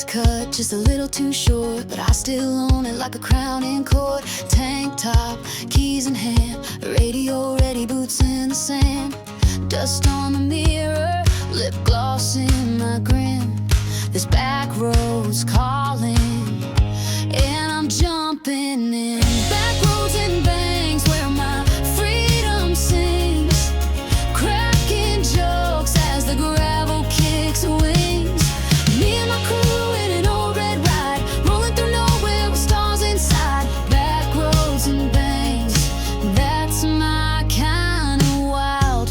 is cut just a little too short, but I still own it like a crown in court. Tank top, keys in hand, radio ready, boots in the sand. Dust on the mirror, lip gloss in my grin. This back road's calling, and I'm jumping in. Back roads and bangs where my freedom sings, cracking jokes as the gravel kicks wings. Me and my crew in an old red ride, rolling through nowhere with stars inside. Back roads and bangs, that's my kind of wild.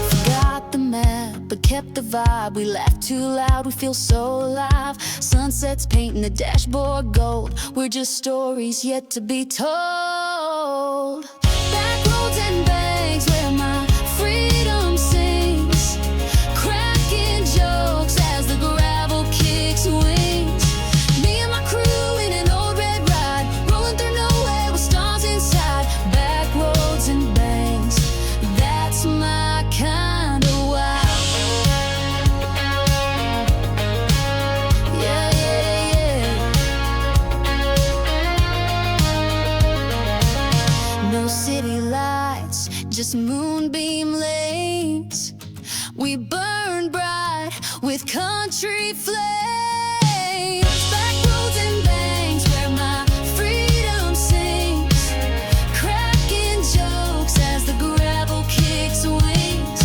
Forgot the map, but kept the vibe. We laugh too loud, we feel so alive. Sunsets painting the dashboard gold. We're just stories yet to be told. Back roads and banks where my freedom sings, cracking jokes as the gravel kicks wings. Me and my crew in an old red ride, rolling through nowhere with stars inside. Back roads and banks, that's my kind of wild. Yeah, yeah, yeah. No city lights, just moonbeam lanes. We burn bright with country flames. Back roads and banks where my freedom sings, cracking jokes as the gravel kicks wings.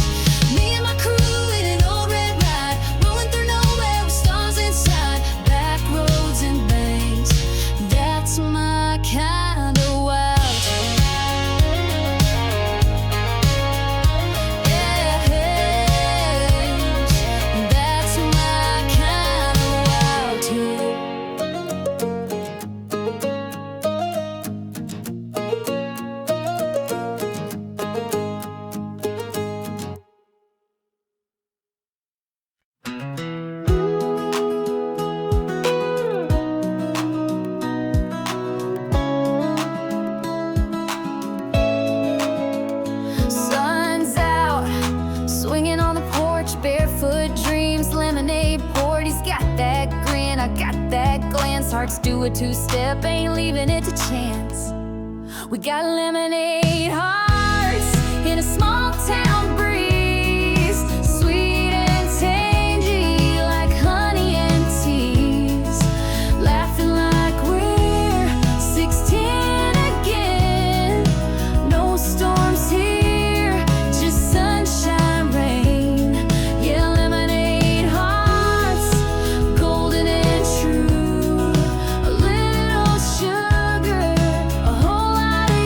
Me and my crew in an old red ride, rolling through nowhere with stars inside. Back roads and banks, that's my kind of wild. Yeah, that's my kind of wild too. Sun's out, swinging on the porch, barefoot dreams, lemonade poured. He's got that grin, I got that glance. Hearts do a two-step, ain't leaving it to chance. We got lemonade hearts in a small town breeze, sweet and tangy like honey and teas, laughing like we're 16 again. No storms here, just sunshine, rain. Yeah, lemonade hearts, golden and true. A little sugar, a whole lot of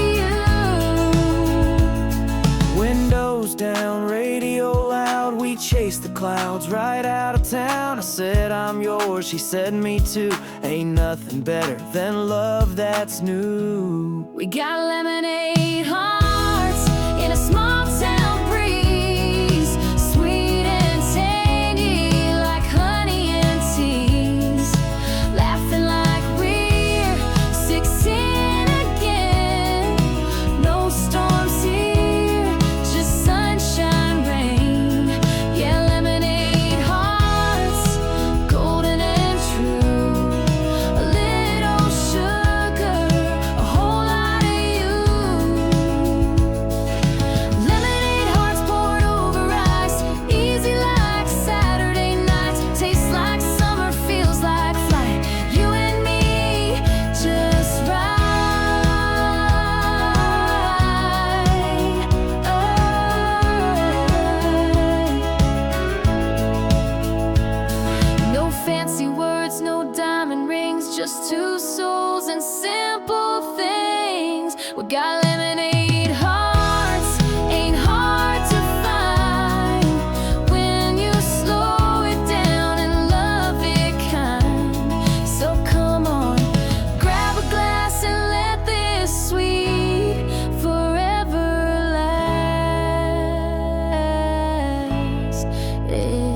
you. Windows down, radio loud, we chase the clouds right out of town. I said I'm yours, she said me too. Ain't nothing better than love that's new. We got lemonade hearts in a small town breeze, sweet and tangy like honey and teas, laughing like we're 16 again. No storms here, just sunshine, rain. Yeah, lemonade hearts, golden and true. A little sugar, a whole lot of you. Lemonade hearts poured over ice, easy like Saturday nights. Tastes like summer, feels like flight. You and me, just right. No fancy words, no diamond rings, just two souls and simple things. We got lemonade hearts, ain't hard to find when you slow it down and love it kind. So come on, grab a glass and let this sweet forever last. Yeah.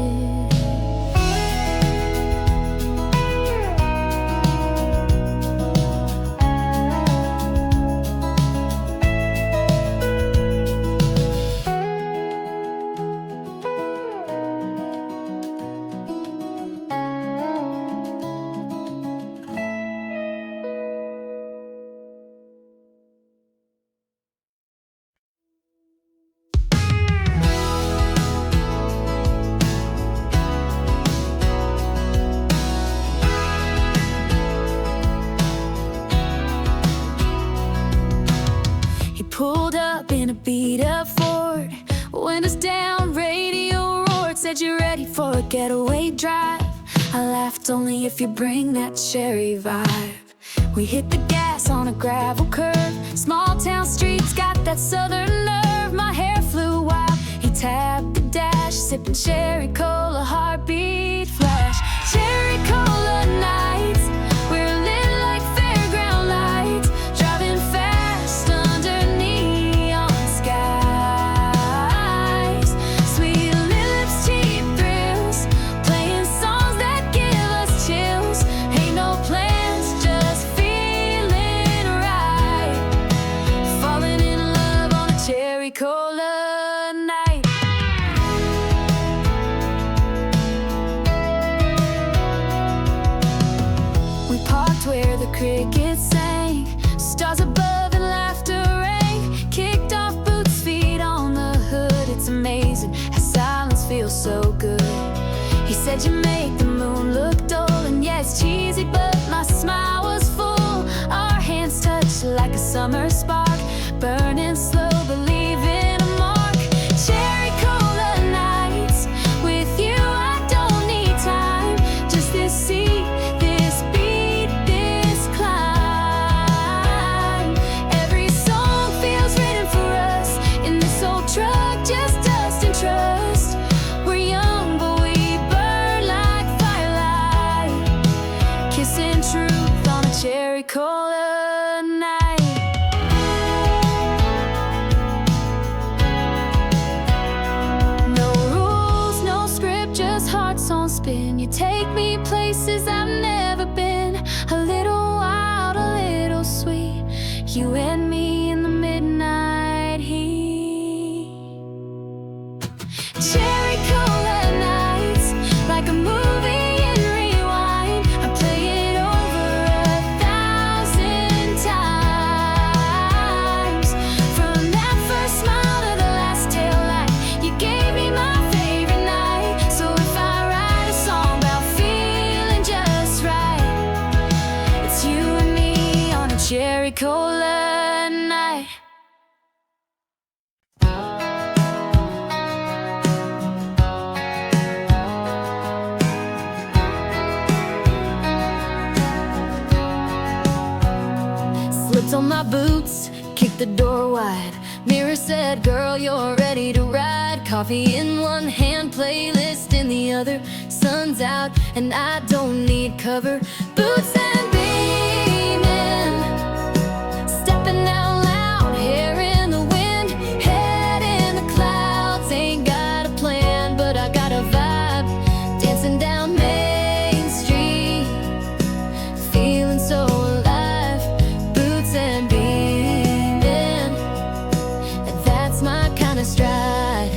said you're ready for a getaway drive. I laughed, only if you bring that cherry vibe. We hit the gas on a gravel curve. Small town streets got that southern nerve. My hair flew wild, he tapped the dash, sipping cherry cola, heartbeat flash. Cherry cola nights, we're lit like fairground lights, driving fast under neon skies. Sweet lips, cheap thrills, playing songs that give us chills. Ain't no plans, just feeling right. Falling in love on a cherry cola night. We parked where the crickets sang, stars above and laughter rang. Kicked off boots, feet on the hood. It's amazing how silence feels so good. He said you make the moon look dull, and yeah, it's cheesy, but my smile was full. Our hands touched like a summer spark, burning slow, believing a mark. Cherry cola nights, with you I don't need time, just this seat, this beat, this climb. Every song feels written for us in this old truck, just dust and trust. We're young, but we burn like firelight, kissing truth on a cherry cola night. No rules, no script, just hearts on spin. You take me places I've never been, a little wild, a little sweet. You and me in the midnight heat. Cherry cola nights, like a movie in rewind. I play it over 1,000 times. From that first smile to the last tail light, you gave me my favorite night. So if I write a song about feeling just right, it's you and me on a cherry cola night. Slipped on my boots, kicked the door wide. Mirror said, girl, you're ready to ride. Coffee in one hand, playlist in the other. Sun's out and I don't need cover. Boots and beaming, stepping out loud, hair in the wind, head in the clouds. Ain't got a plan, but I got a vibe. Dancing down Main Street, feeling so alive. Boots and beaming, and that's my kind of stride.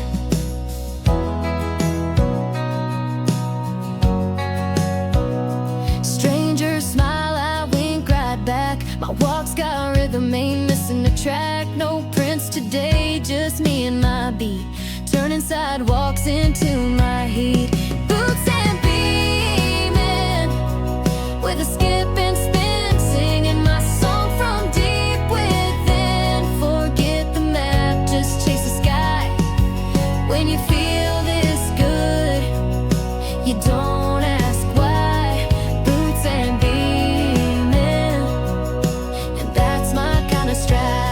Strangers smile, I wink right back. My walk's got rhythm, ain't missing a track. No prints today, just me and my beat, turning sidewalks into my heat. Boots and beaming, with a skip and spin, singing my song from deep within. Forget the map, just chase the sky. When you feel this good, you don't ask why. Boots and beaming, and that's my kind of stride.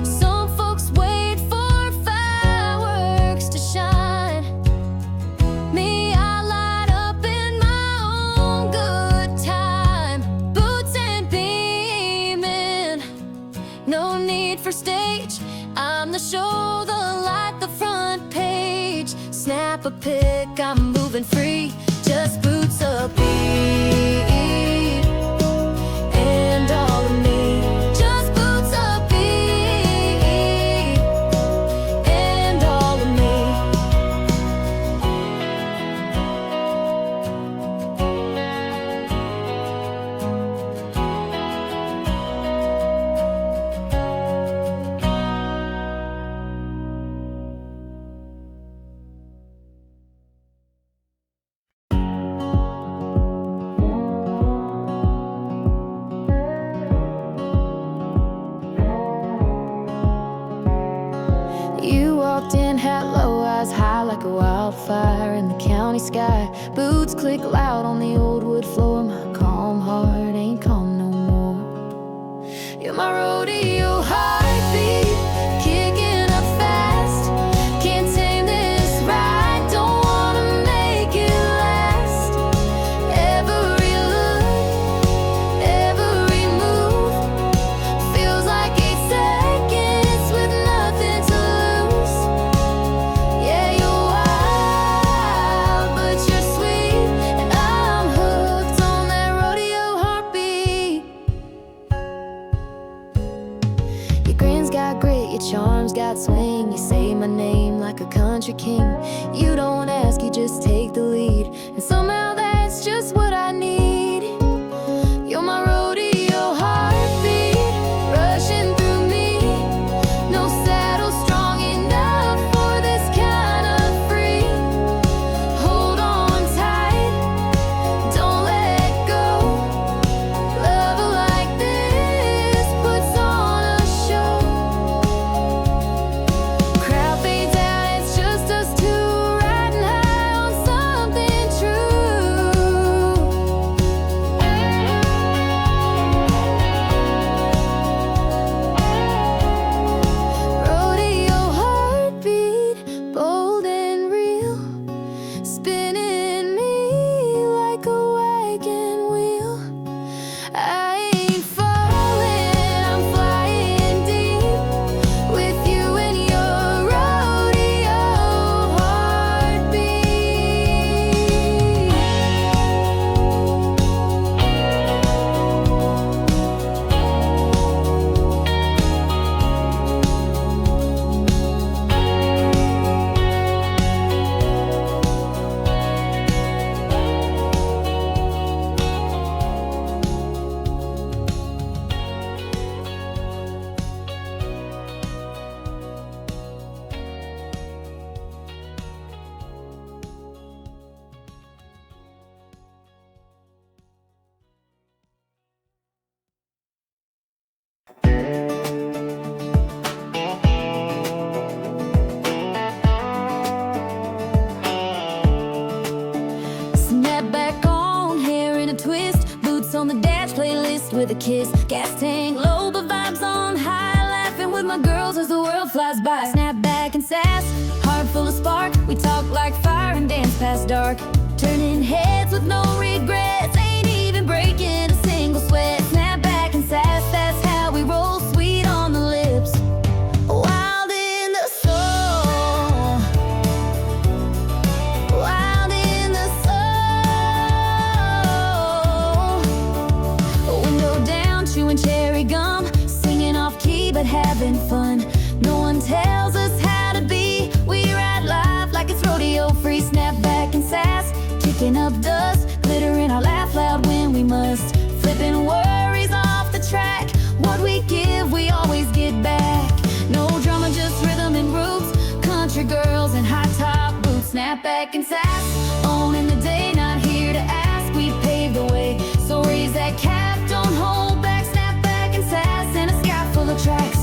Some folks wait for fireworks to shine. Me, I light up in my own good time. Boots and beaming, no need for stage. I'm the show, the light, the front page. Snap a pic, I'm moving free. Just boots a beat, and all of me. Just boots a beat, and all of me. wildfire in the county sky. Boots click loud on the old wood floor. My calm heart ain't calm no more. You're my rodeo heartbeat, kicking up fast. Can't tame this ride, don't wanna make it last. Every look, every move feels like 8 seconds with nothing to lose. Yeah, you're wild, but you're sweet, and I'm hooked on that rodeo heartbeat. Your grin's got grit, your charms got swing. You say my name like a country king. You don't ask, you just take the lead, and somehow that's just what I need. You're my rodeo heartbeat, rushing through me. No saddle strong enough for this kind of free. Hold on tight, don't let go. Love like this puts on a show. Crowd fades out, it's just us two riding high on something true. Rodeo heartbeat, bold and real, spinning me like a wagon wheel. I ain't falling, I'm flying deep with you and your rodeo heartbeat. Snap back on, hair in a twist, boots on the dash, playlist with a kiss. Gas tank low, but vibes on high, laughing with my girls as the world flies by. Snap back and sass, heart full of spark. We talk like fire and dance past dark. Turning heads with no regrets, ain't even breaking a single sweat. Snap back and sass, that's how we roll, sweet on the lips, wild in the soul. Wild in the soul. Window down, chewing cherry gum, singing off key but having fun. No one tells us how to be. We ride life like it's rodeo free. Snap back and sass, kicking up dust, glitter in our laugh loud when we must. Flipping worries off the track. What we give, we always get back. No drama, just rhythm and roots. Country girls in high top boots. Snap back and sass, owning the day, not here to ask. We paved the way, so raise that cap, don't hold back. Snap back and sass in a sky full of tracks.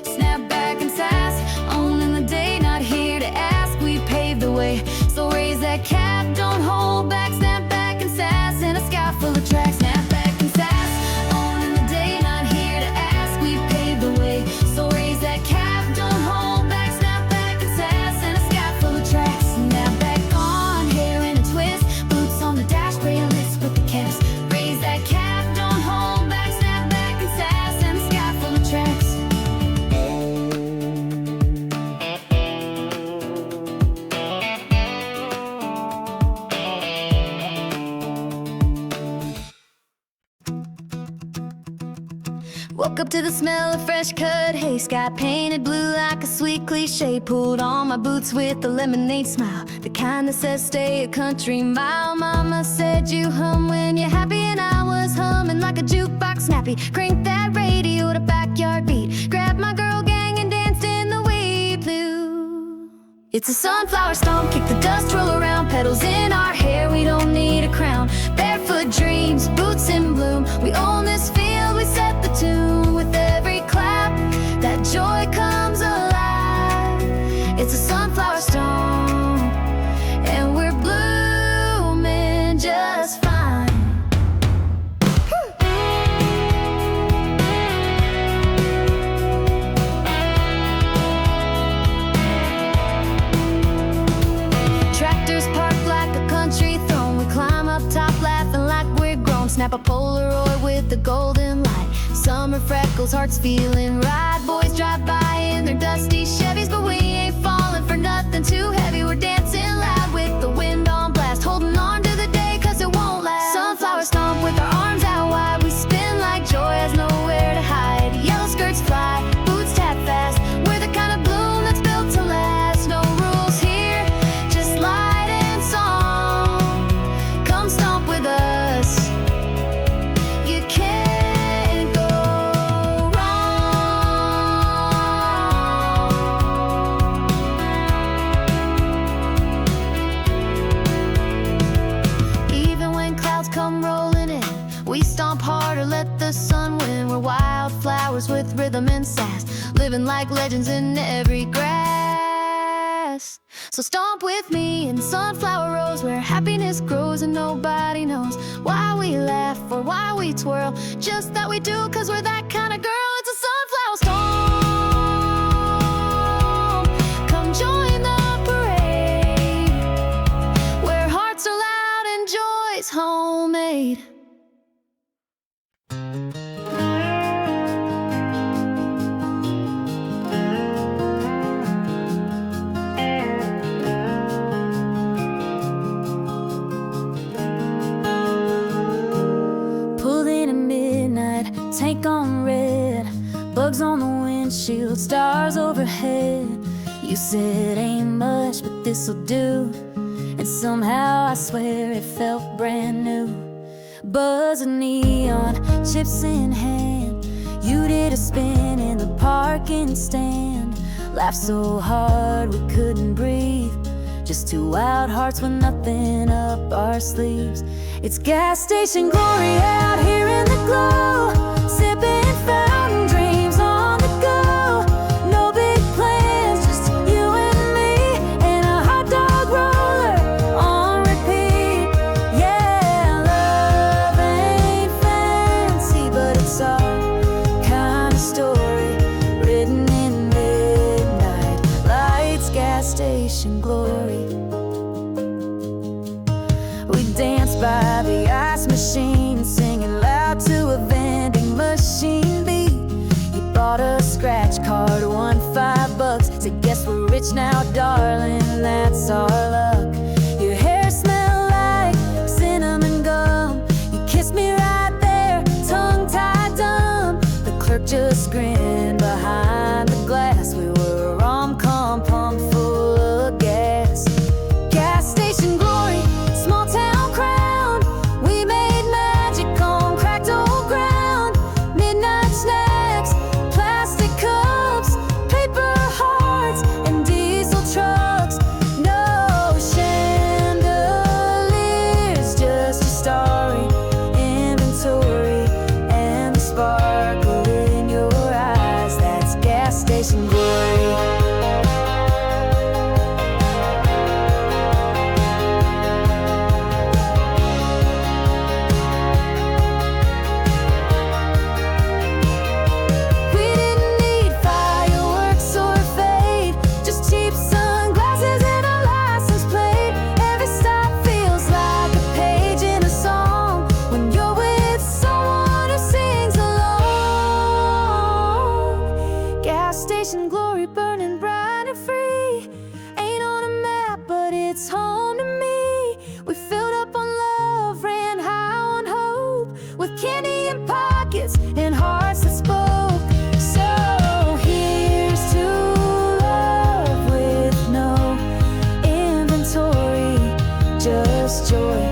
Snap back and sass, owning the day, not here to ask. We paved the way, so raise that cap, don't hold back. Snap back and sass in a sky full of tracks. Snap back and sass, owning the day, not here to ask. We paved the way, so raise that cap, don't hold back. Snap back and sass in a sky full of tracks. Snap back on, hair in a twist, boots on the dash, playlist with the kiss. Raise that cap, don't hold back. Snap back and sass in a sky full of tracks. Woke up to the smell of fresh cut hay, sky painted blue like a sweet cliche. Pulled on my boots with a lemonade smile, the kind that says stay a country mile. Mama said you hum when you're happy, and I was humming like a jukebox snappy. Cranked that radio to backyard beat, grabbed my girl gang and danced in the wee It's a sunflower stomp, kick the dust, roll around, petals in our hair, we don't need a crown. Barefoot dreams, boots in bloom, we own this field, we set the tune. With every clap, that joy comes alive. It's a sunflower stomp, and we're blooming just fine. Tractors park like a country throne. We climb up top laughing like we're grown. Snap a Polaroid with the golden light. Summer freckles, hearts feeling right. Boys drive by in their dusty Chevys, but we ain't falling for nothing too heavy. We're dancing loud with the wind on blast, holding on to the day cause it won't last. Sunflower stomp with our arms out wide. We spin like joy has nowhere to hide. Yellow skirts fly, boots tap fast. We're the kind of bloom that's built to last. No rules here, just light and song. Come stomp with us, you can't go wrong. Even when clouds come rolling in, we stomp harder, let the sun win. We're wildflowers with rhythm and sass, living like legends in every grass. So stomp with me in sunflower rows, where happiness grows and nobody knows why we laugh or why we twirl. Just that we do, cause we're that kind of girl. It's a sunflower stomp. Come join the parade, where hearts are loud and joy's homemade. Pulled in at midnight, tank on red, bugs on the windshield, stars overhead. You said ain't much, but this'll do. And somehow I swear it felt brand new. Buzz of neon, chips in hand. You did a spin in the parking stand. Laughed so hard we couldn't breathe. Just two wild hearts with nothing up our sleeves. It's gas station glory out here in the glow. Sipping fountain dreams on the go. No big plans, just you and me, and a hot dog roller on repeat. Yeah, love ain't fancy, but it's our kind of story, written in midnight lights, gas station glory. We danced by the ice machine, singing loud to a vending machine beat. You bought a scratch card, won $5. Said, guess we're rich now, darling, that's our luck. Your hair smelled like cinnamon gum. You kissed me right there, tongue-tied dumb. The clerk just grinned behind the glass. We were a rom-com pump full of gas. Gas station glory, small town crown. We made magic on cracked old ground. Midnight snacks, plastic cups, paper hearts, and diesel trucks. No chandeliers, just a starry inventory, and the sparkle in your eyes. That's gas station glory. We didn't need fireworks or fade, just cheap sunglasses and a license plate. Every stop feels like a page in a song when you're with someone who sings along. Gas station glory burning bright and free. Ain't on a map, but it's home to me. We filled up on love, ran high on hope, with candy in pockets and hearts that spoke. So here's to love with no inventory, just joy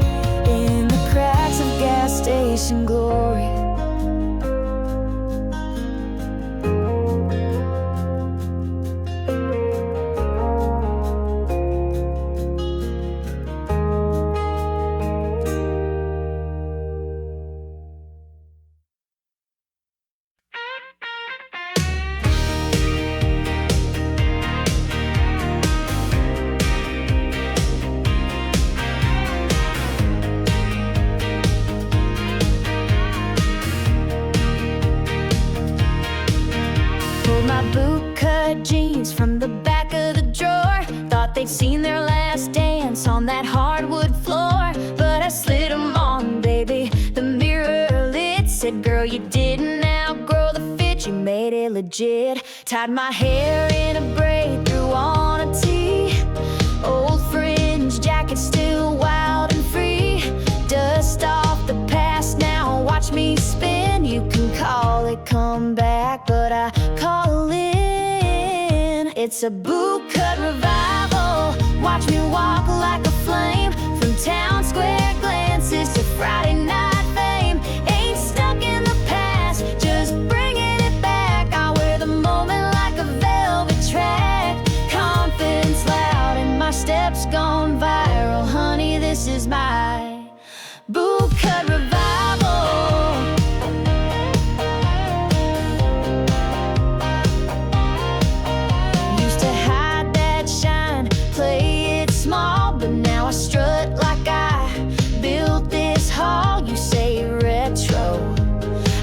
in the cracks of gas station glory. cut jeans from the back of the drawer. Thought they'd seen their last dance on that hardwood floor. But I slid them on, baby. The mirror lit, said, girl, you didn't outgrow the fit, you made it legit. Tied my hair in a braid, threw on a tee. Old fringe jacket, still wild and free. Dust off the past, now watch me spin. You can call it comeback, but I call it, it's a boot cut revival. Watch me walk like a flame, from town square glances to Friday night fame. Ain't stuck in the past, just bringing it back. I wear the moment like a velvet track. Confidence loud and my steps gone viral. Honey, this is my boot cut revival. Used to hide that shine, play it small, but now I strut like I built this hall. You say retro,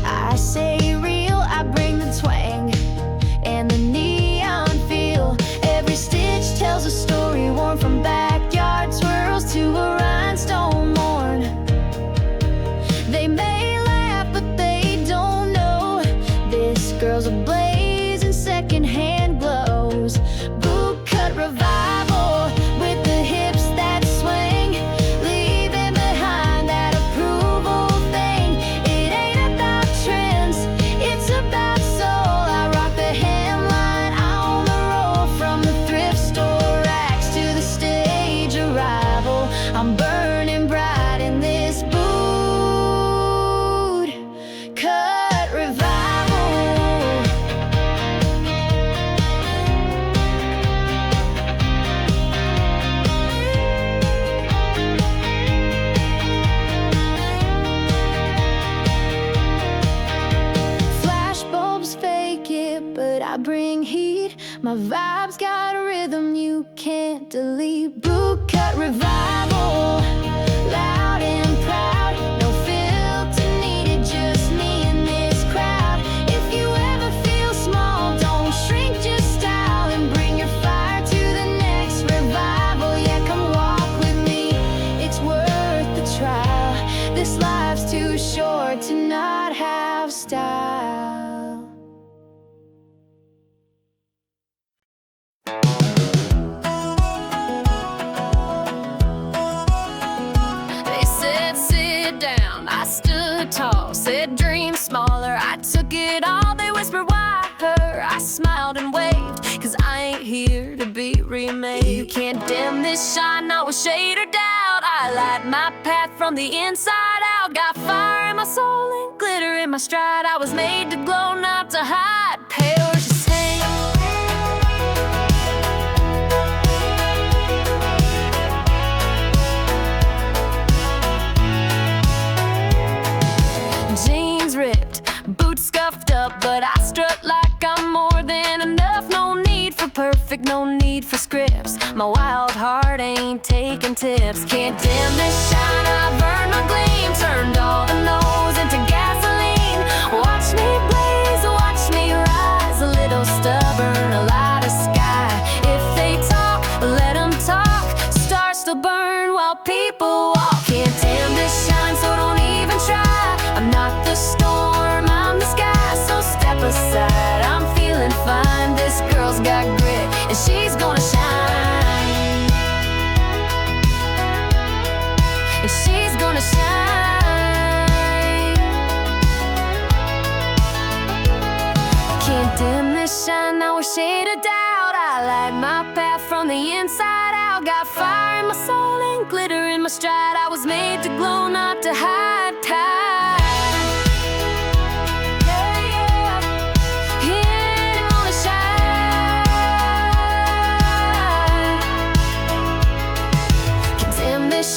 I say real. I bring the twang and the neon feel. Every stitch tells a story, worn from backyard swirls to a rhinestone morn. They may laugh, but they don't know this girl's ablaze in secondhand glows. Boot cut revival, with the hips that swing, leaving behind that approval thing. It ain't about trends, it's about soul. I rock the hemline on the roll, from the thrift store racks to the stage arrival. I'm burning bright in this boot cut revival. Flash bulbs fake it, but I bring heat. My vibe's got a rhythm you can't delete. Boot cut revival, loud and proud. No filter needed, just me and this crowd. If you ever feel small, don't shrink, just style and bring your fire to the next revival. Yeah, come walk with me, it's worth the trial. This life's too short to not have style. They said sit down, I stood tall. Said dream smaller, I took it all. They whispered why her, I smiled and waved, cause I ain't here to be remade. You can't dim this shine, not with shade or doubt. I light my path from the inside out. Got fire in my soul and glitter in my stride. I was made to glow, not to hide. Pale or just hang. Jeans ripped, boots scuffed up, but I strut like I'm more than enough. No need for perfect, no need for scripts. My wild heart ain't taking tips. Can't dim this shine, I burn my gleam. Turned all the no's into gasoline. Watch me blaze, watch me rise. A little stubborn, a lot of sky. If they talk, let them talk. Stars still burn while people walk. Can't dim this shine, so don't even try. I'm not the storm, I'm the sky. So step aside, I'm feeling fine. This girl's got grit, and she's gonna shine. And she's gonna shine. Can't dim this shine, now a shade of doubt. I light my path from the inside out. Got fire in my soul and glitter in my stride. I was made to glow, not to hide.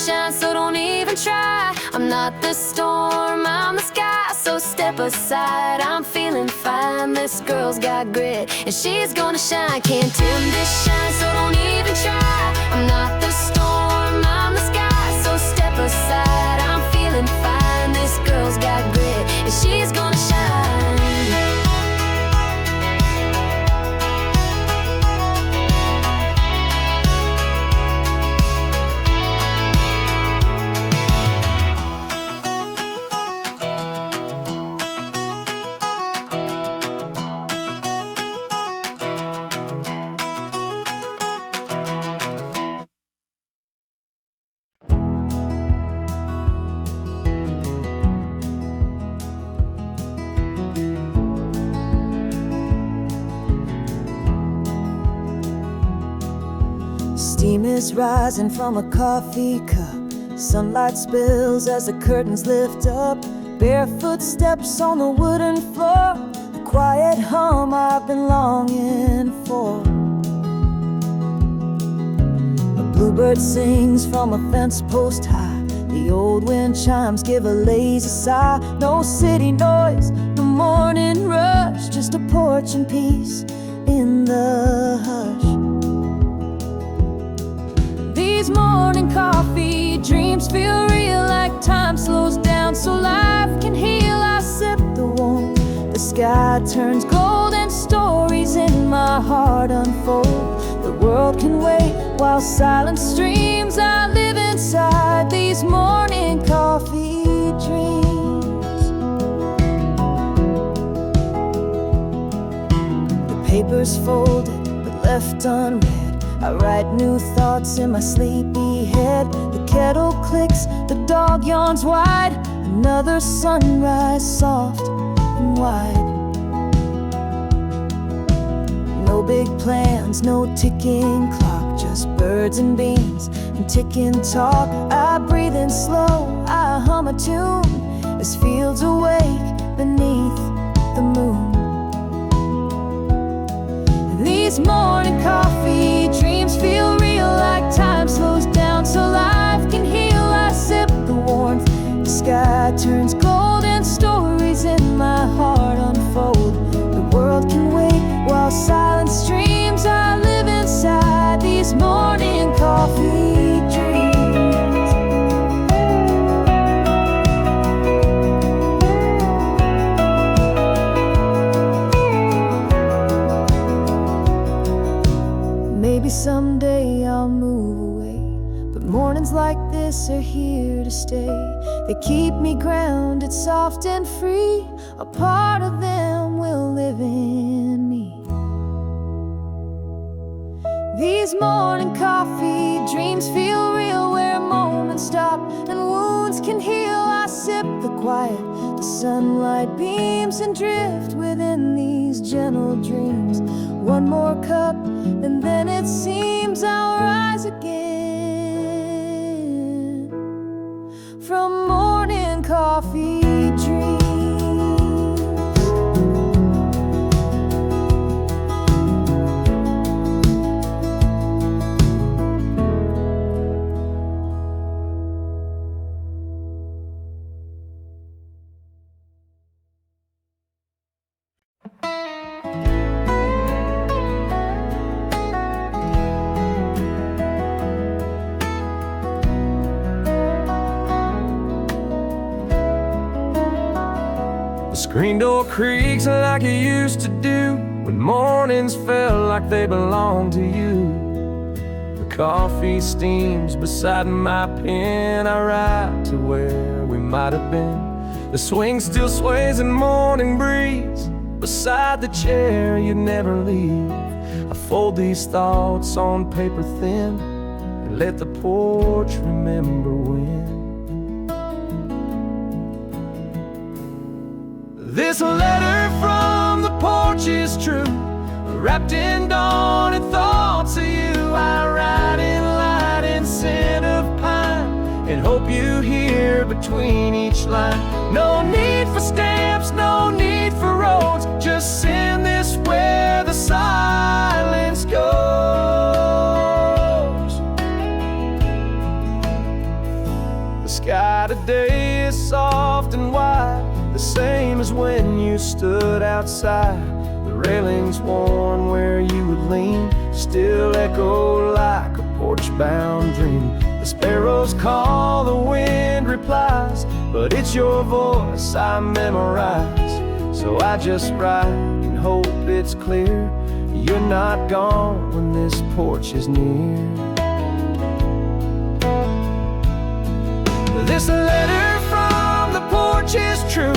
Shine, so don't even try. I'm not the storm, I'm the sky. So step aside, I'm feeling fine. This girl's got grit, and she's gonna shine. Can't dim this shine, so don't even try. I'm not the storm, I'm the sky. So step aside, I'm feeling fine. This girl's got grit, and she's gonna shine. Steam is rising from a coffee cup. Sunlight spills as the curtains lift up. Barefoot steps on the wooden floor. The quiet hum I've been longing for. A bluebird sings from a fence post high. The old wind chimes give a lazy sigh. No city noise, no morning rush, just a porch and peace in the hush. These morning coffee dreams feel real, like time slows down so life can heal. I sip the warmth, the sky turns gold, and stories in my heart unfold. The world can wait while silence streams. I live inside these morning coffee dreams. The paper's folded but left unread. I write new thoughts in my sleepy head. The kettle clicks, the dog yawns wide. Another sunrise, soft and wide. No big plans, no ticking clock, just birds and beans and ticking talk. I breathe in slow, I hum a tune as fields awake beneath the moon. These morning coffee dreams feel real, like time slows down so life can heal. I sip the warmth, the sky turns gold, and stories in my heart unfold. The world can wait while silence streams. I live inside these morning coffee dreams. Maybe someday I'll move away, but mornings like this are here to stay. They keep me grounded, soft and free. A part of them will live in me. These morning coffee dreams feel real, where moments stop and wounds can heal. I sip the quiet, the sunlight beams, and drift within these gentle dreams. One more cup, and then it seems I'll rise again from morning coffee dreams. Screen door creaks like it used to do when mornings felt like they belonged to you. The coffee steams beside my pen. I write to where we might have been. The swing still sways in morning breeze beside the chair you'd never leave. I fold these thoughts on paper thin and let the porch remember when. This letter from the porch is true, wrapped in dawn and thoughts of you. I write in light and scent of pine, and hope you hear between each line. No need for stamps, no need for roads, just send this where the silence goes. The sky today is soft and wide, the same as when you stood outside. The railings worn where you would lean still echo like a porch-bound dream. The sparrows call, the wind replies, but it's your voice I memorize. So I just write and hope it's clear you're not gone when this porch is near. This letter from the porch is true,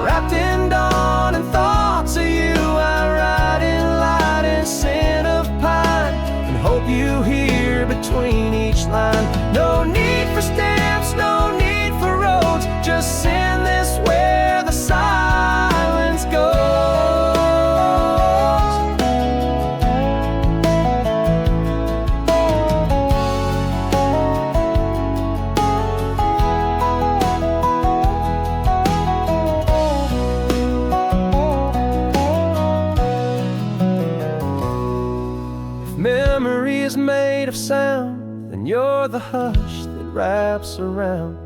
wrapped in dawn and thoughts of you. I write in light and scent of pine, and hope you hear between each line. No need for stamps, no need for roads, just send this where the silence goes. for the hush that wraps around.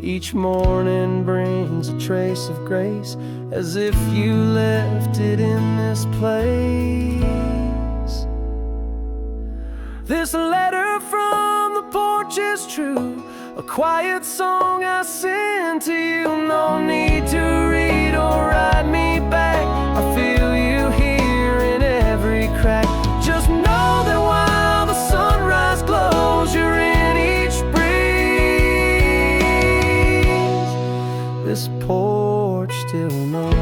Each morning brings a trace of grace, as if you left it in this place. This letter from the porch is true, a quiet song I send to you. No need to read or write me back, I feel you here in every crack. Just know that while the sunrise glows, you're in each breeze. This porch still knows.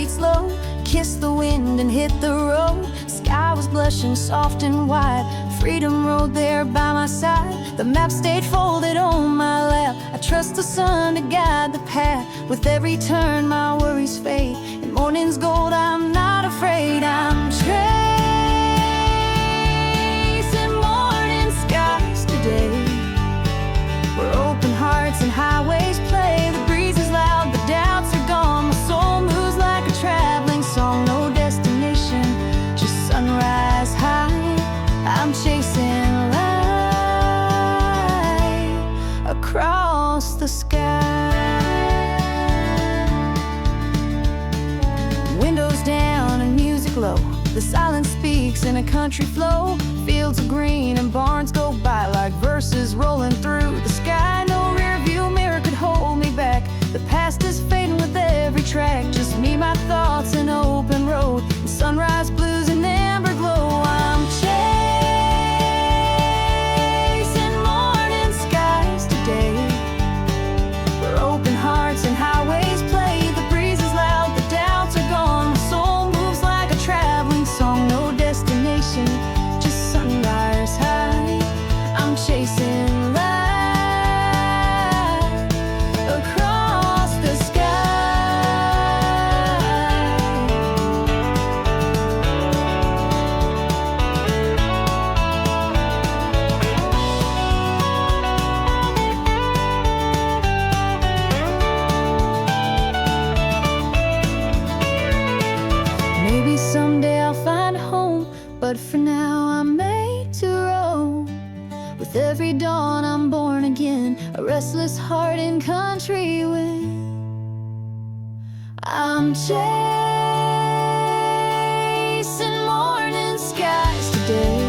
Slow, kissed the wind and hit the road. Sky was blushing soft and wide. Freedom rode there by my side. The map stayed folded on my lap. I trust the sun to guide the path. With every turn my worries fade. In morning's gold I'm not afraid. I'm tracing morning skies today, where open hearts and highways play. The breeze is loud, the doubts are gone. My soul moves like a traveling song. No destination, just sunrise high. I'm chasing light across the sky. Windows down and music low. The silence speaks in a country flow. Fields are green and barns go by like verses rolling through the sky. No rear view mirror could hold me back. The past is fading with every track. Just me, my thoughts, an open road, and sunrise blues and amber glow. I'm chasing morning skies today, where open hearts and highways play. The breeze is loud, the doubts are gone. My soul moves like a traveling song. No destination, just sunrise high. I'm chasing light across the sky. Maybe someday I'll find a home, but for now I'm made to roam. With every dawn I'm born again, a restless heart in country wind. I'm chasing morning skies today,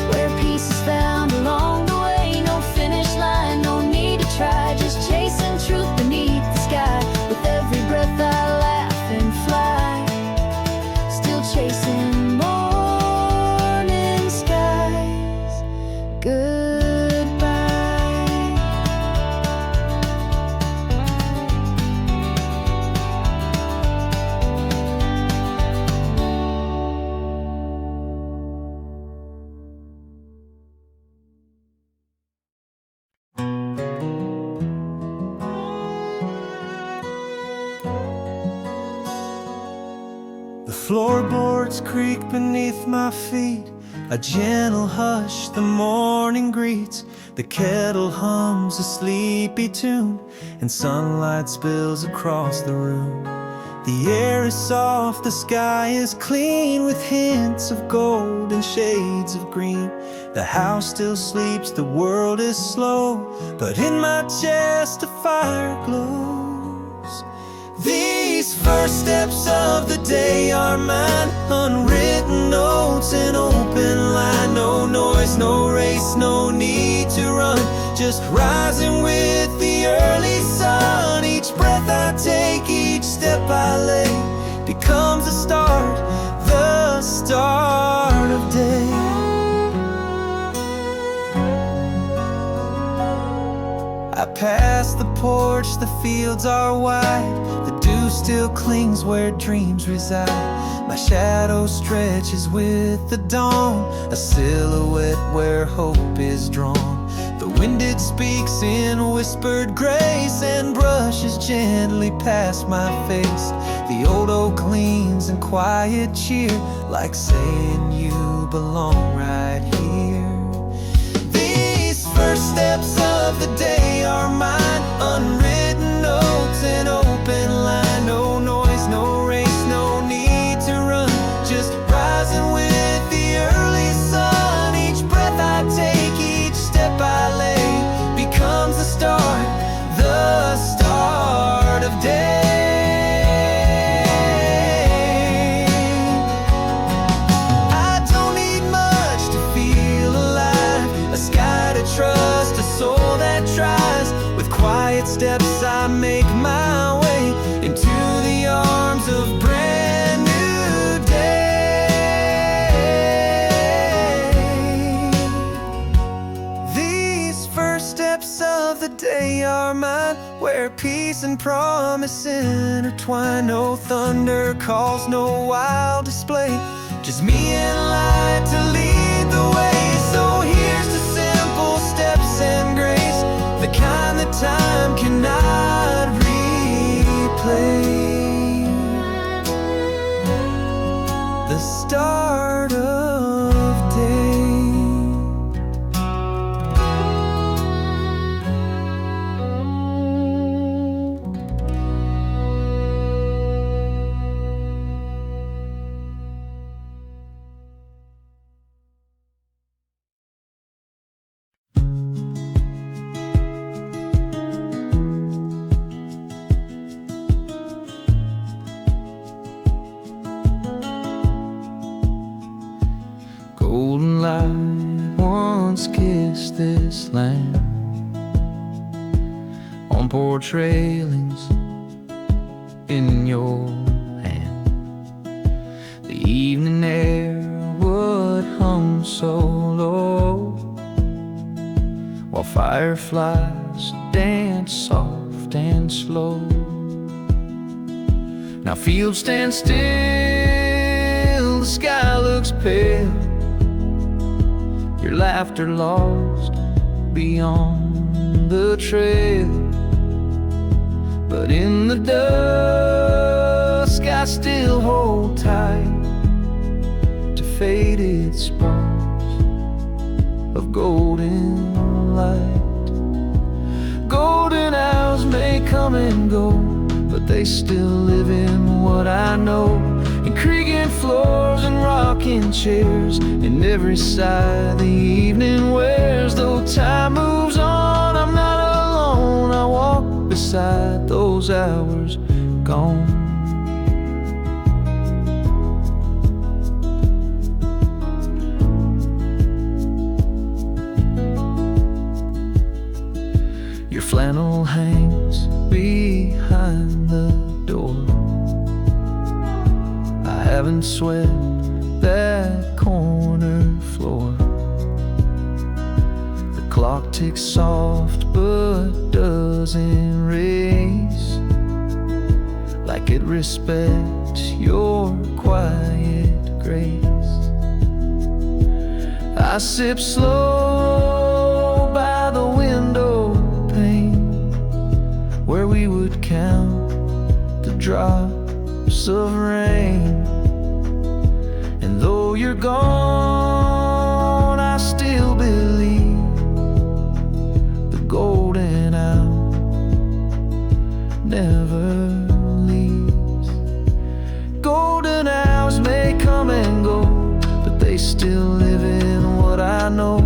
where peace is found along the way. No finish line, no need to try, just chasing truth beneath the sky. With every breath I laugh and fly, still chasing morning skies. Goodbye. The floorboards creak beneath my feet. A gentle hush the morning greets. The kettle hums a sleepy tune, and sunlight spills across the room. The air is soft, the sky is clean, with hints of gold and shades of green. The house still sleeps, the world is slow, but in my chest a fire glows. These first steps of the day are mine, unwritten notes, an open line. No noise, no race, no need to run, just rising with the early sun. Each breath I take, each step I lay, becomes the start of day. I pass the porch, the fields are wide. The dew still clings where dreams reside. My shadow stretches with the dawn, a silhouette where hope is drawn. The wind it speaks in whispered grace and brushes gently past my face. The old oak leans in quiet cheer, like saying you belong right here. These first steps of the day are mine, unwritten notes and open line. No noise, no race, no need to run, just rising with the early sun. Each breath I take, each step I lay, becomes the start of day. I don't need much to feel alive, a sky to trust, a soul that tries. With quiet steps I make my way into the arms of brand new day. These first steps of the day are mine, where peace and promise intertwine. No thunder calls, no wild display, just me and light to lead the way. So here's to simple steps and grace, the kind that time cannot replay. The start of day. Golden light once kissed this land, on porch railings in your hand. The evening air would hum so low, while fireflies dance soft and slow. Now fields stand still, the sky looks pale, your laughter lost beyond the trail. But in the dusk I still hold tight to faded sparks of golden light. Golden hours may come and go, but they still live in what I know. In creaking floors and rocking chairs, in every sigh the evening wears. Though time moves on, I'm not alone. I walk beside those hours gone. Your flannel hangs behind the door. I haven't swept that corner floor. The clock ticks soft but doesn't race, like it respects your quiet grace. I sip slow by the window pane, where we would count the drops of rain. And though you're gone, I still believe the golden hour never leaves. Golden hours may come and go, but they still live in what I know.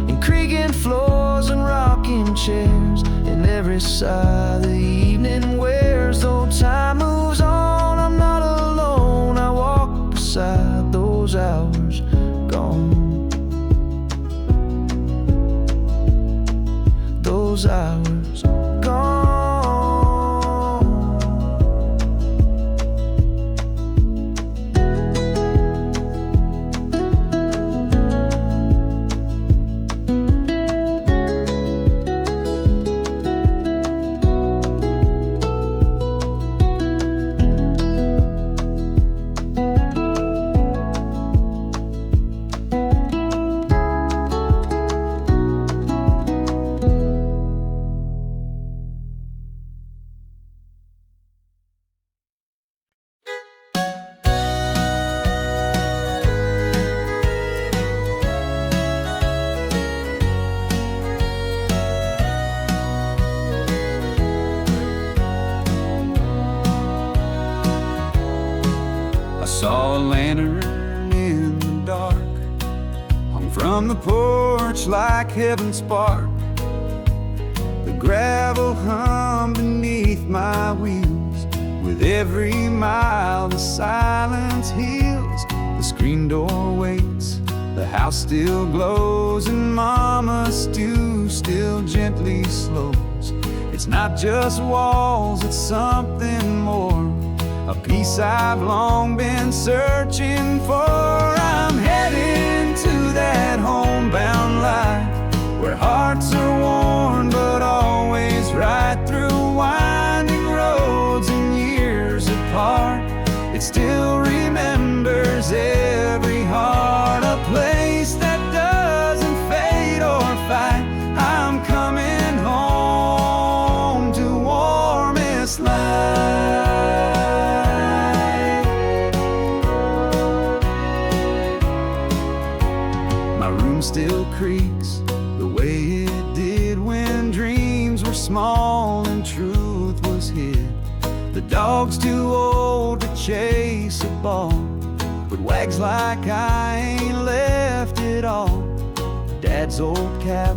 In creaking floors and rocking chairs, in every sigh the evening wears. Though time moves on, I'm not alone. I walk beside those hours gone. Those hours gone. saw a lantern in the dark, hung from the porch like heaven spark. The gravel hummed beneath my wheels. With every mile the silence heals. The screen door waits, the house still glows, and Mama's stew still gently slows. It's not just walls, it's something more, a peace I've long been searching for. I'm heading to that homebound life, where hearts are worn but always right, through winding roads and years apart. It still remembers every heart, a place that doesn't fade or fight. I'm coming home to warmest light. My room still creaks the way it did when dreams were small and truth was hid. The dog's too old to chase a ball, but wags like I ain't left it all. Dad's old cap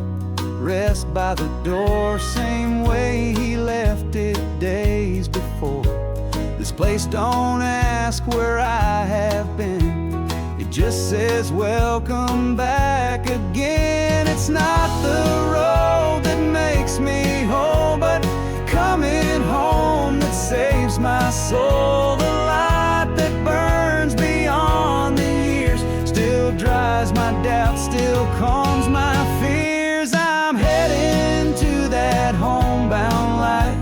rests by the door, same way he left it days before. This place don't ask where I have been, it just says welcome back again. It's not the road that makes me whole, but coming home that saves my soul. The light that burns beyond the years still dries my doubts, still calms my fears. I'm heading to that homebound light,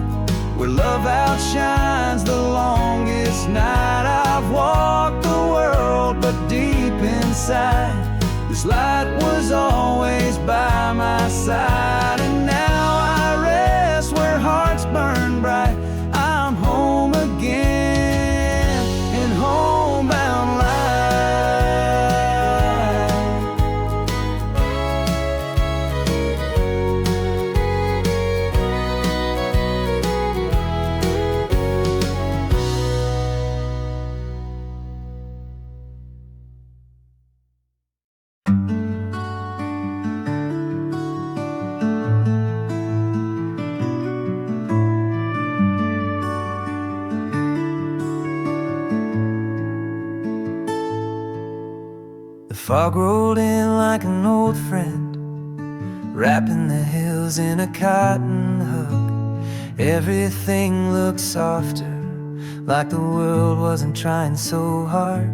where love outshines the longest night. I've walked the world, but deep inside, this light was always by my side. And now I rest where hearts burn bright. I'm home again in homebound light. The fog rolled in like an old friend, wrapping the hills in a cotton hug. Everything looked softer, like the world wasn't trying so hard.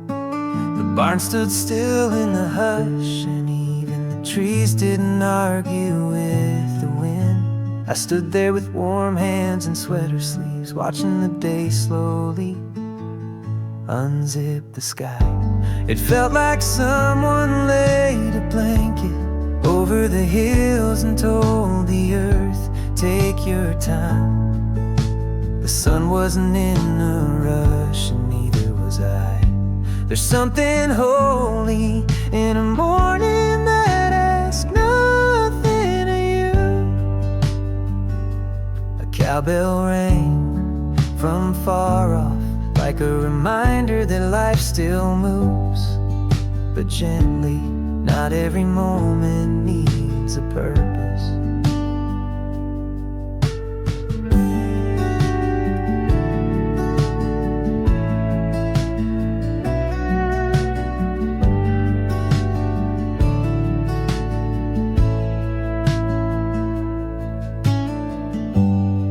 The barn stood still in the hush, and even the trees didn't argue with the wind. I stood there with warm hands and sweater sleeves, watching the day slowly unzip the sky. It felt like someone laid a blanket over the hills and told the earth, take your time. The sun wasn't in a rush, and neither was I. There's something holy in a morning that asks nothing of you. A cowbell rang from far off, like a reminder that life still moves, but gently. Not every moment needs a purpose.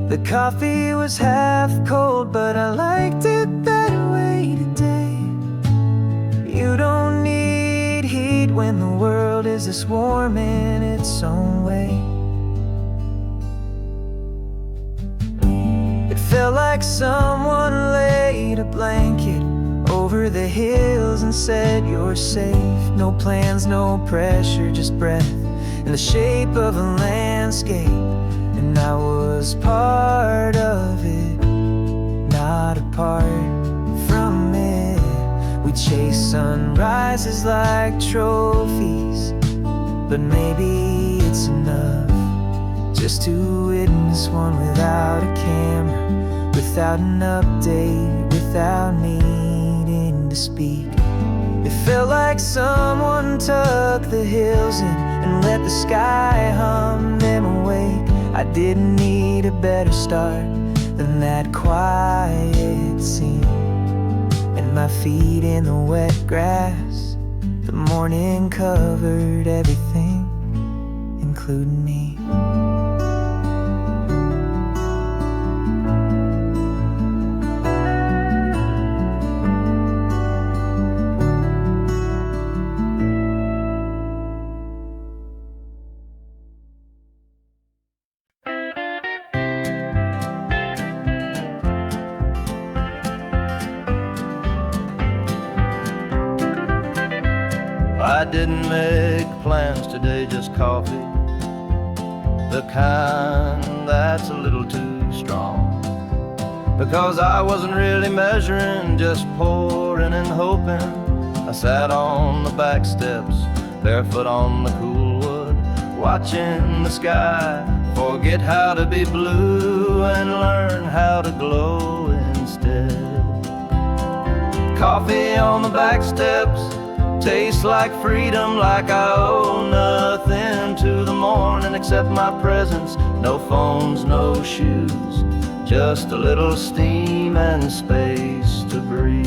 The coffee was half cold, but I liked it that way today. You don't need heat when the world is this warm in its own way. It felt like someone laid a blanket over the hills and said you're safe. No plans, no pressure, just breath in the shape of a landscape. And I was part of it, not apart from it. We chase sunrises like trophies, but maybe it's enough just to witness one without a camera, without an update, without needing one to speak. It felt like someone tucked the hills in and let the sky hum them awake. I didn't need a better start than that quiet scene. And my feet in the wet grass, the morning covered everything, including me. I didn't make plans today, just coffee, the kind that's a little too strong. Because I wasn't really measuring, just pouring and hoping. I sat on the back steps, barefoot on the cool wood, watching the sky forget how to be blue and learn how to glow instead. Coffee on the back steps tastes like freedom, like I owe nothing to the morning except my presence. No phones, no shoes, just a little steam and space to breathe.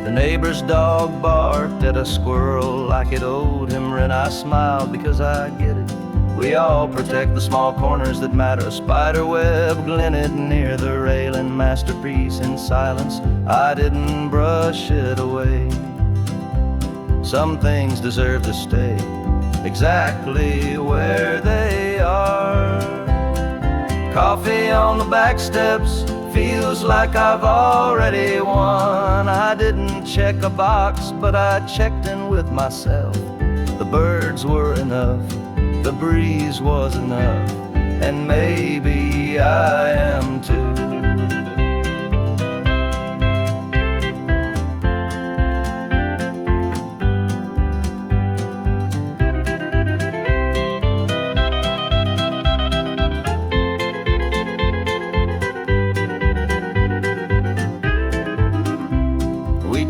The neighbor's dog barked at a squirrel like it owed him rent. I smiled because I get it. We all protect the small corners that matter. A spider web glinted near the railing, masterpiece in silence. I didn't brush it away. Some things deserve to stay exactly where they are. Coffee on the back steps feels like I've already won. I didn't check a box, but I checked in with myself. The birds were enough, the breeze was enough, and maybe I am too.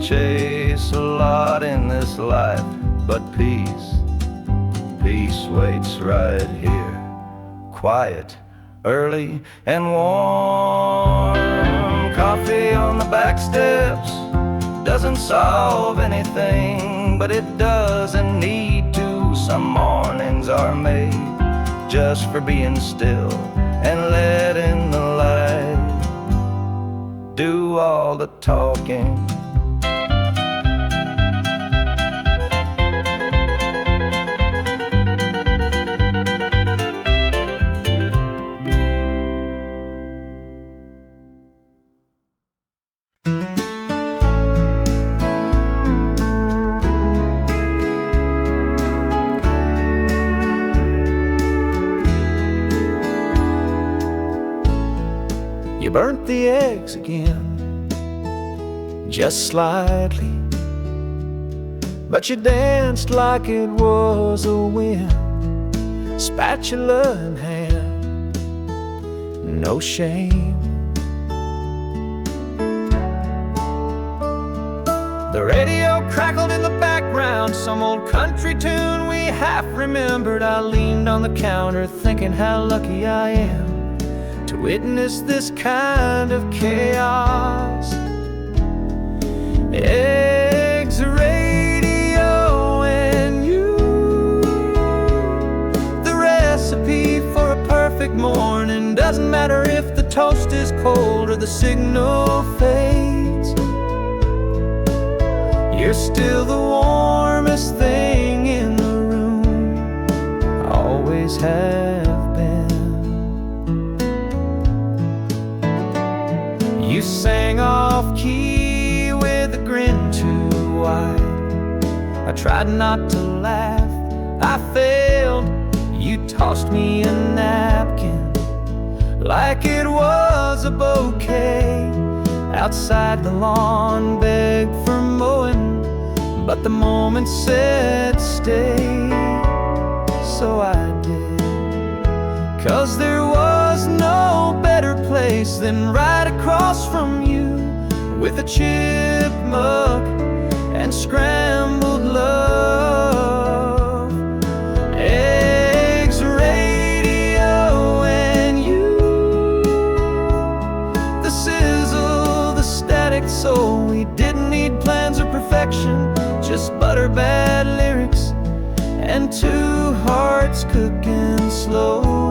Chase a lot in this life, but peace waits right here. Quiet, early and warm. Coffee on the back steps doesn't solve anything, but it doesn't need to. Some mornings are made just for being still and letting the light do all the talking. You burnt the eggs again, just slightly, but you danced like it was a whim. Spatula in hand, no shame. The radio crackled in the background, some old country tune we half remembered. I leaned on the counter thinking how lucky I am to witness this kind of chaos. Eggs, radio, and you, the recipe for a perfect morning. Doesn't matter if the toast is cold or the signal fades. You're still the warmest thing in the room, always have been. You sang off key with a grin too wide. I tried not to laugh, I failed. You tossed me a napkin like it was a bouquet. Outside the lawn begged for mowing, but the moment said stay. So I did, 'cause there was no better place than right across from you, with a chip perfection, just butter bad lyrics and two hearts cooking slowly.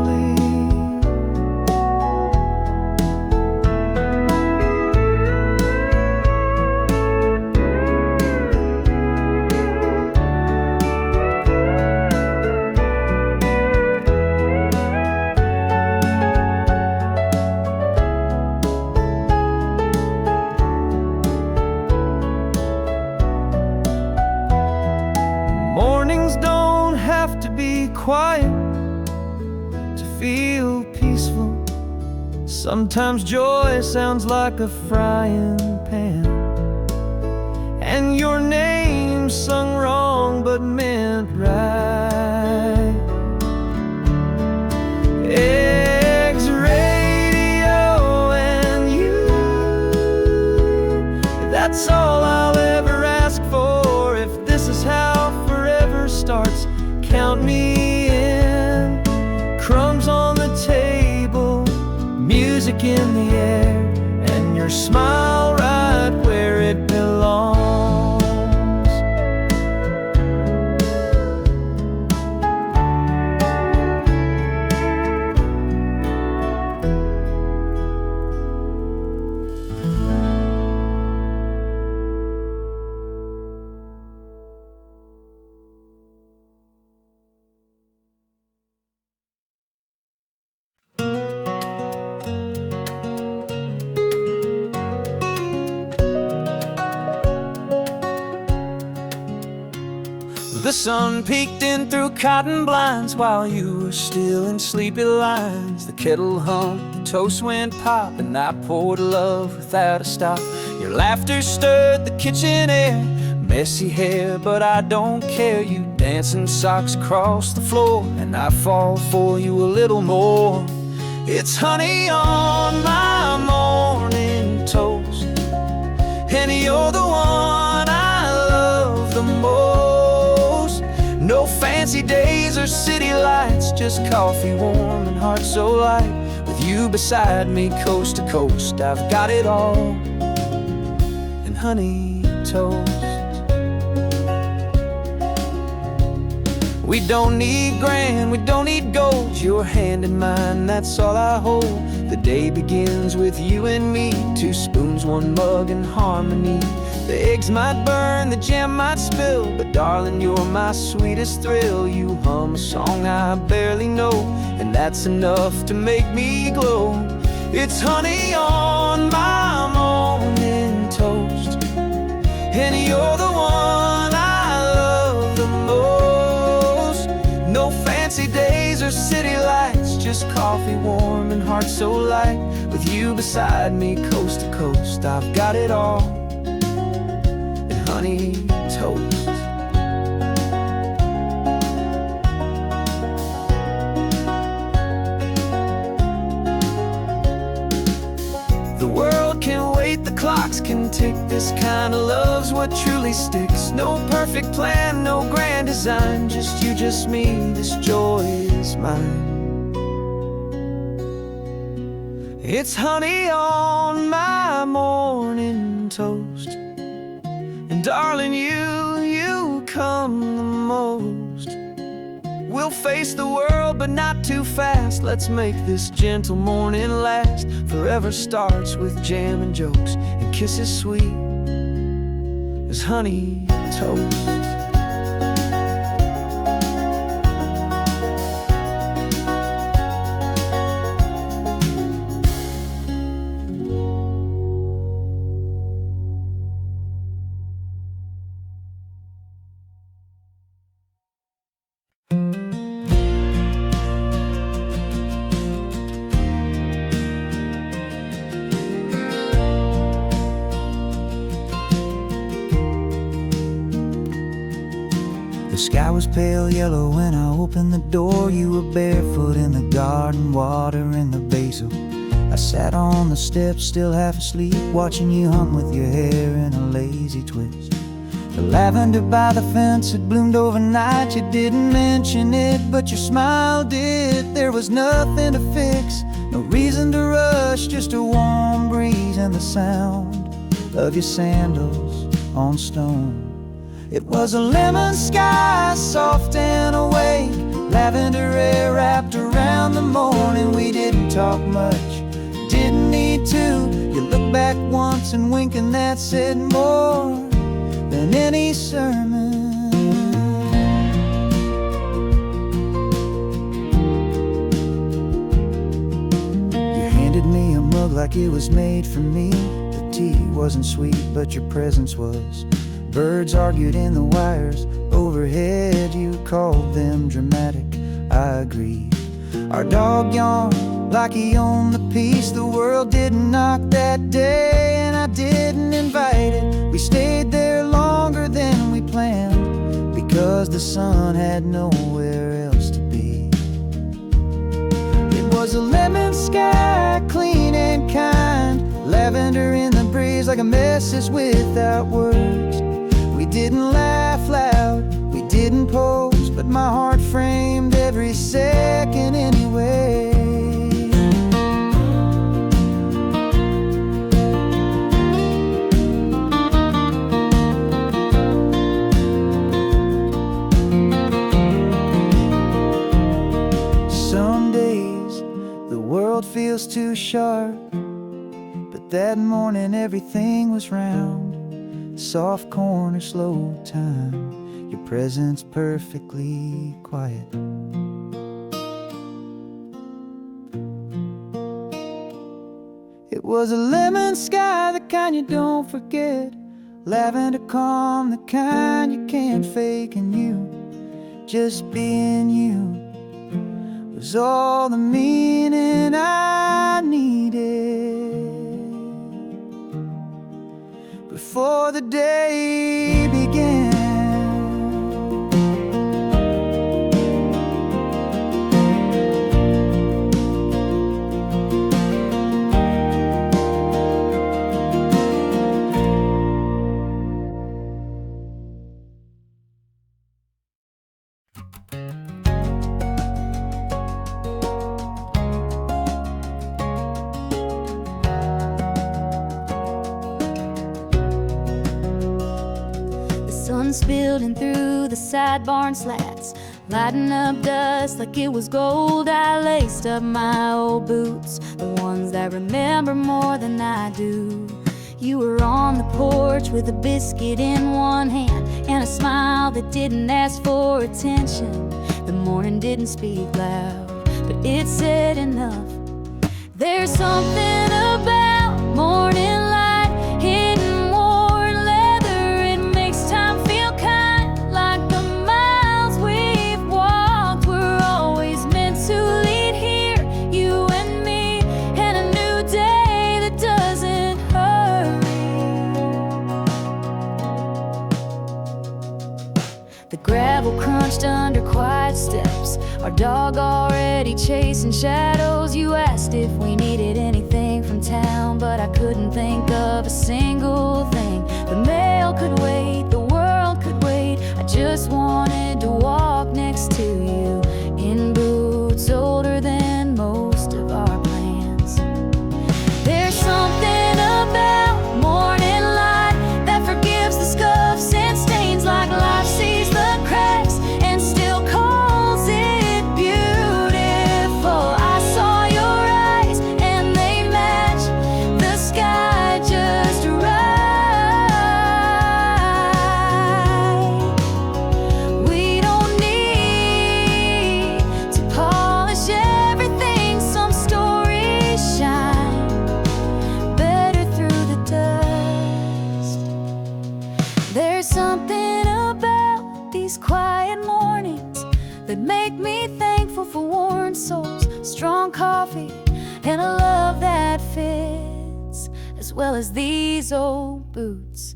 Mornings don't have to be quiet to feel peaceful. Sometimes joy sounds like a frying pan, and your name's sung wrong but meant right. Eggs, radio, and you, that's all I'll ever ask for. If this is how forever starts, count me in. Crumbs on the table, music in the air, and your smile right where it belongs. The sun peeked in through cotton blinds while you were still in sleepy lines. The kettle hummed, the toast went pop, and I poured love without a stop. Your laughter stirred the kitchen air, messy hair, but I don't care. You dancing socks across the floor, and I fall for you a little more. It's honey on my morning toast, and you're the one I love the most. No fancy days or city lights, just coffee warm and heart so light. With you beside me, coast to coast, I've got it all. And honey toast. We don't need grand, we don't need gold. Your hand in mine, that's all I hold. The day begins with you and me, 2 spoons, 1 mug in harmony. The eggs might burn, the jam might spill, but darling, you're my sweetest thrill. You hum a song I barely know, and that's enough to make me glow. It's honey on my morning toast, and you're the one I love the most. No fancy days or city lights, just coffee warm and heart so light. With you beside me, coast to coast, I've got it all. Honey toast. The world can wait, the clocks can tick. This kind of love's what truly sticks. No perfect plan, no grand design, just you, just me, this joy is mine. It's honey on my morning toast, and darling, you come the most. We'll face the world, but not too fast. Let's make this gentle morning last. Forever starts with jam and jokes, and kisses sweet as honey toast. The sky was pale yellow when I opened the door. You were barefoot in the garden, watering the basil. I sat on the steps, still half asleep, watching you hum with your hair in a lazy twist. The lavender by the fence had bloomed overnight. You didn't mention it, but your smile did. There was nothing to fix, no reason to rush, just a warm breeze and the sound of your sandals on stone. It was a lemon sky, soft and awake, lavender air wrapped around the morning. We didn't talk much, didn't need to. You look back once and wink, and that said more than any sermon. You handed me a mug like it was made for me. The tea wasn't sweet, but your presence was. Birds argued in the wires overhead. You called them dramatic, I agreed. Our dog yawned like he owned the peace. The world didn't knock that day, and I didn't invite it. We stayed there longer than we planned, because the sun had nowhere else to be. It was a lemon sky, clean and kind, lavender in the breeze like a message without words. We didn't laugh loud, we didn't pose, but my heart framed every second anyway. Some days the world feels too sharp, but that morning everything was round. Soft corner, slow time, your presence perfectly quiet. It was a lemon sky, the kind you don't forget, lavender calm, the kind you can't fake. And you, just being you, was all the meaning I needed. Before the day began. Sun's building through the side barn slats, lighting up dust like it was gold. I laced up my old boots, the ones that remember more than I do. You were on the porch with a biscuit in one hand and a smile that didn't ask for attention. The morning didn't speak loud, but it said enough. There's something about morning light hitting worn leather. It makes time feel kind, like the miles we've walked were always meant to lead here. You and me, and a new day that doesn't hurry. The gravel crunched under quiet steps, our dog already chasing shadows. You asked if we needed anything from town, but I couldn't think of a single thing. The mail could wait, the world could wait. I just wanted to walk next to you in boots older than most of our plans. There's something about morning light that forgives the scuffs and stains, like life sees the cracks and still calls it beautiful. I saw your eyes and they match the sky just right. We don't need to polish everything. Some stories shine better through the dust. There's something about these quiet mornings that make me thankful for worn souls, strong coffee, and a love that fits as well as these old boots.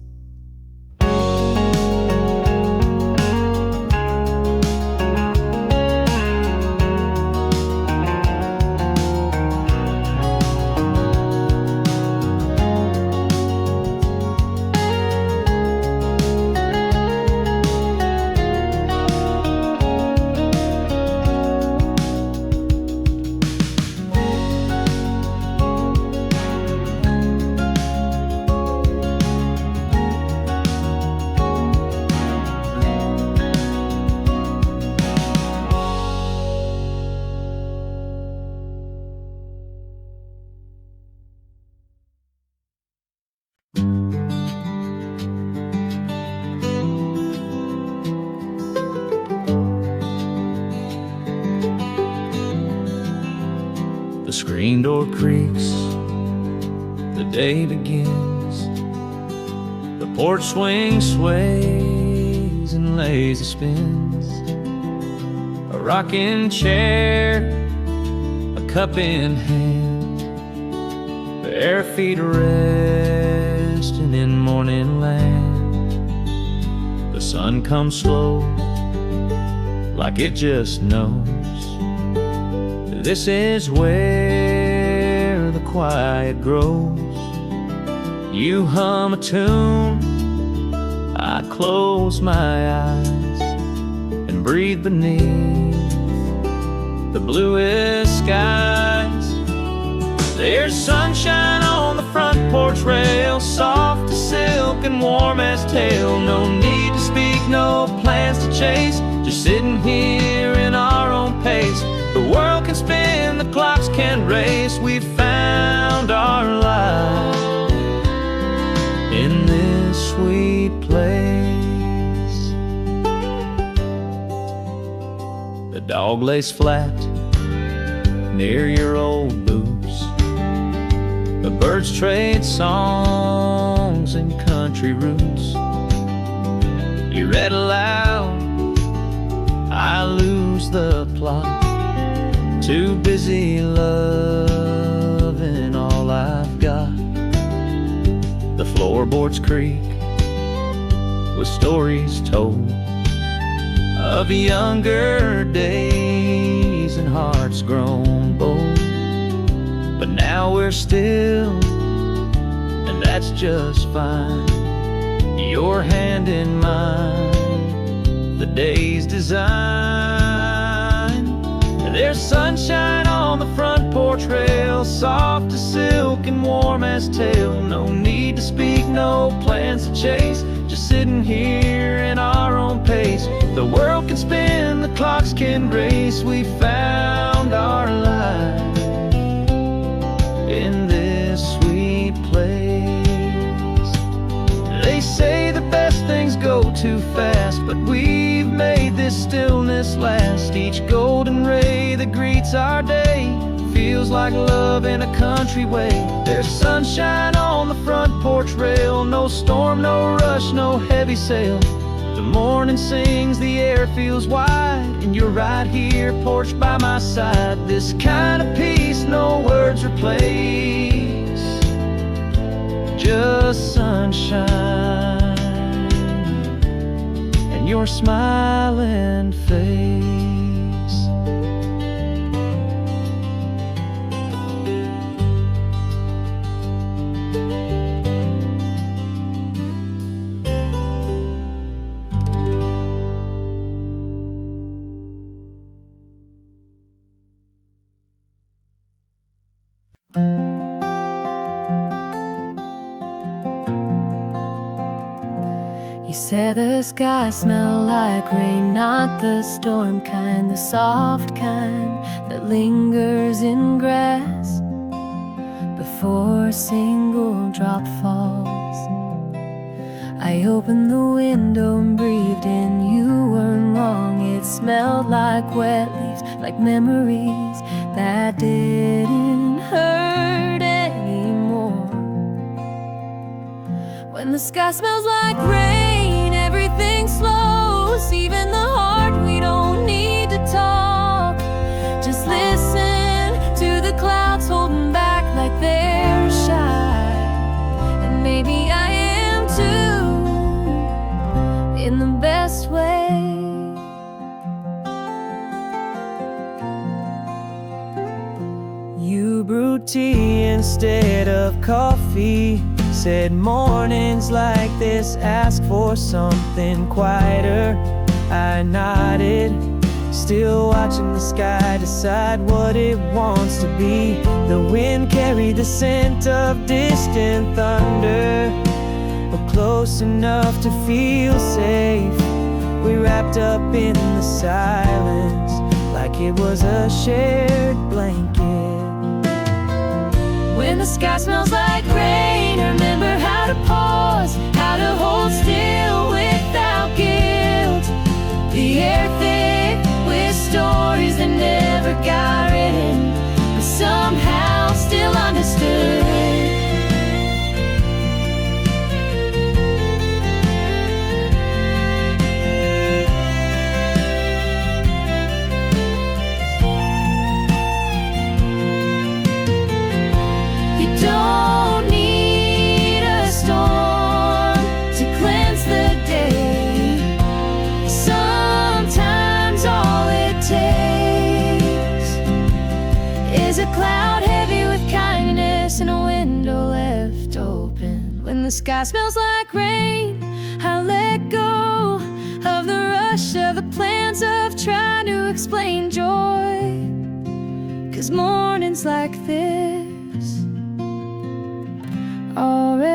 screen door creaks, the day begins. The porch swing sways and lazy spins. A rocking chair, a cup in hand, bare feet resting in morning land. The sun comes slow, like it just knows. This is where the quiet grows. You hum a tune, I close my eyes and breathe beneath the bluest skies. There's sunshine on the front porch rail, soft as silk and warm as tail. No need to speak, no plans to chase, just sitting here in our own pace. The world can spin, the clocks can race. We've found our life in this sweet place. The dog lays flat near your old boots. The birds trade songs and country roots. You read aloud, I lose the plot. Too busy loving all I've got. The floorboards creak with stories told of younger days and hearts grown bold. But now we're still, and that's just fine. Your hand in mine, the day's design. There's sunshine on the front porch rail, soft as silk and warm as tail. No need to speak, no plans to chase, just sitting here in our own pace. The world can spin, the clocks can race. We found our life in this sweet place. They say the best things go too fast, but we've made this stillness last. Each golden ray that greets our day feels like love in a country way. There's sunshine on the front porch rail, no storm, no rush, no heavy sail. The morning sings, the air feels wide, and you're right here, porch by my side. This kind of peace no words replace, just sunshine and your smiling face. You said the sky smelled like rain, not the storm kind, the soft kind that lingers in grass before a single drop falls. I opened the window and breathed in. You weren't wrong, it smelled like wet leaves, like memories that didn't hurt anymore. When the sky smells like rain, everything slows, even the heart. We don't need to talk, just listen to the clouds holding back like they're shy. And maybe I am too, in the best way. You brewed tea instead of coffee, said mornings like this ask for something quieter. I nodded, still watching the sky decide what it wants to be. The wind carried the scent of distant thunder, but close enough to feel safe. We wrapped up in the silence like it was a shared blanket. When the sky smells like rain, remember how to pause, how to hold still without guilt. The air thick with stories that never got written, but somehow sky smells like rain. I let go of the rush of the plans of trying to explain joy. 'Cause mornings like this already